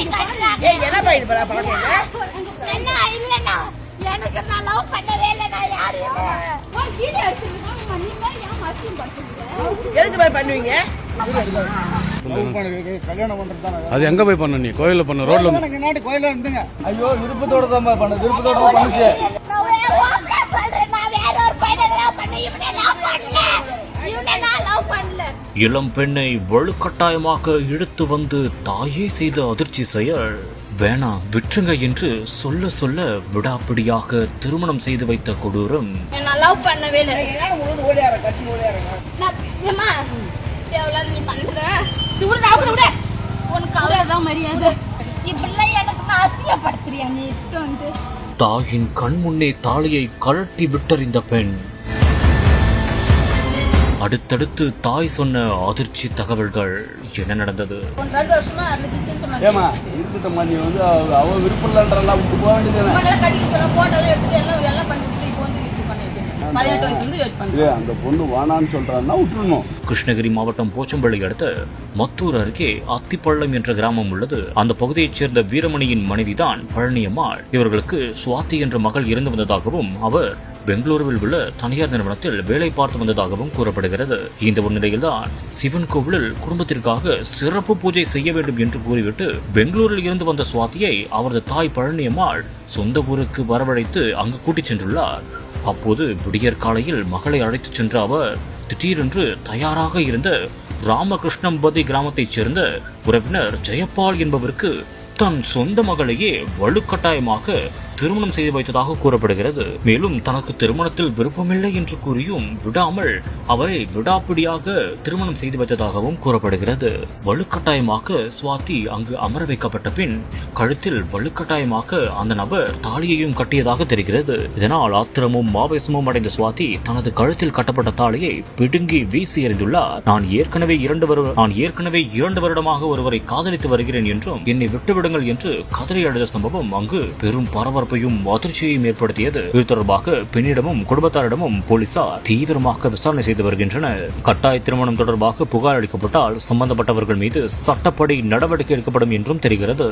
எனக்கு நான் லவ் பண்ணவே இல்லை. நான் யாரையும் பண்ணுவீங்க? கல்யாணம் பண்றது அது எங்க போய் பண்ண? நீ கோயில்ல பண்ண? ரோட்ல நாட்டு கோயில இருந்துங்க. ஐயோ விருப்பத்தோட தான் பண்ண, விருப்பத்தோட தான் பண்ணுச்சு. இளம் பெண்ணை வலுக்கட்டாயமாக இழுத்து வந்து தாயே செய்த அதிர்ச்சி செயல். வேணாம் விட்டுருங்க என்று சொல்ல சொல்ல விடாப்பிடியாக திருமணம் செய்து வைத்த கொடூரம். லவ் பண்ணவே இல்லை. தாயின் கண் முன்னே தாலியை கழட்டி விட்டறிந்த பெண். அடுத்தடுத்து தாய் சொன்ன அதிர்ச்சி தகவல்கள். என்ன நடந்தது? ஏமா இருக்கட்டும், நீ வந்து அவ விருப்பம் இல்லன்றலாம் விட்டு போக வேண்டியது. அந்த பொண்ணு வானான்னு சொல்றான்னா விட்டுருணும். கிருஷ்ணகிரி மாவட்டம் போச்சம்பள்ளி அடுத்த மத்தூர் அருகே அத்திப்பள்ளம் என்ற கிராமம் உள்ளது. அந்த பகுதியைச் சேர்ந்த வீரமணியின் மனைவிதான் பழனியம்மாள். இவர்களுக்கு சுவாதி என்ற மகள் இருந்து வந்ததாகவும் அவர் பெங்களூருவில் உள்ள தனியார் நிறுவனத்தில் வேலை பார்த்து வந்ததாகவும் கூறப்படுகிறது. இந்த ஒரு நிலையில்தான் சிவன் கோவிலில் குடும்பத்திற்காக சிறப்பு பூஜை செய்ய வேண்டும் என்று கூறிவிட்டு பெங்களூரில் இருந்து வந்த சுவாதியை அவரது தாய் பழனியம்மாள் சொந்த ஊருக்கு வரவழைத்து அங்கு கூட்டிச் சென்றுள்ளார். அப்போது விடியற் காலையில் மகளை அழைத்துச் சென்ற அவர் திடீரென்று தயாராக இருந்த ராமகிருஷ்ணம்பதி கிராமத்தைச் சேர்ந்த உறவினர் ஜெயபால் என்பவருக்கு தன் சொந்த மகளையே வலுக்கட்டாயமாக திருமணம் செய்து வைத்ததாக கூறப்படுகிறது. மேலும் தனக்கு திருமணத்தில் விருப்பமில்லை என்று கூறியும் விடாமல் அவரை விடாப்பிடியாக திருமணம் செய்து வைத்ததாகவும் கூறப்படுகிறது. வலுக்கட்டாயமாக சுவாதி அங்கு அமர வைக்கப்பட்ட பின் கழுத்தில் வலுக்கட்டாயமாக அந்த நபர் தாலியையும் கட்டியதாக தெரிகிறது. இதனால் ஆத்திரமும் ஆவேசமும் அடைந்த சுவாதி தனது கழுத்தில் கட்டப்பட்ட தாலியை பிடுங்கி வீசி எறிந்துள்ளார். நான் ஏற்கனவே 2 வருடமாக ஒருவரை காதலித்து வருகிறேன் என்றும் என்னை விட்டுவிடுங்கள் என்று கதறி அழுத சம்பவம் அங்கு பெரும் பரபரப்பு அதிர்ச்சியையும் ஏற்படுத்தியது. இது தொடர்பாக பெண்ணிடமும் குடும்பத்தாரிடமும் போலீசார் தீவிரமாக விசாரணை செய்து வருகின்றனர். கட்டாய திருமணம் தொடர்பாக புகார் அளிக்கப்பட்டால் சம்பந்தப்பட்டவர்கள் மீது சட்டப்படி நடவடிக்கை எடுக்கப்படும் என்றும் தெரிகிறது.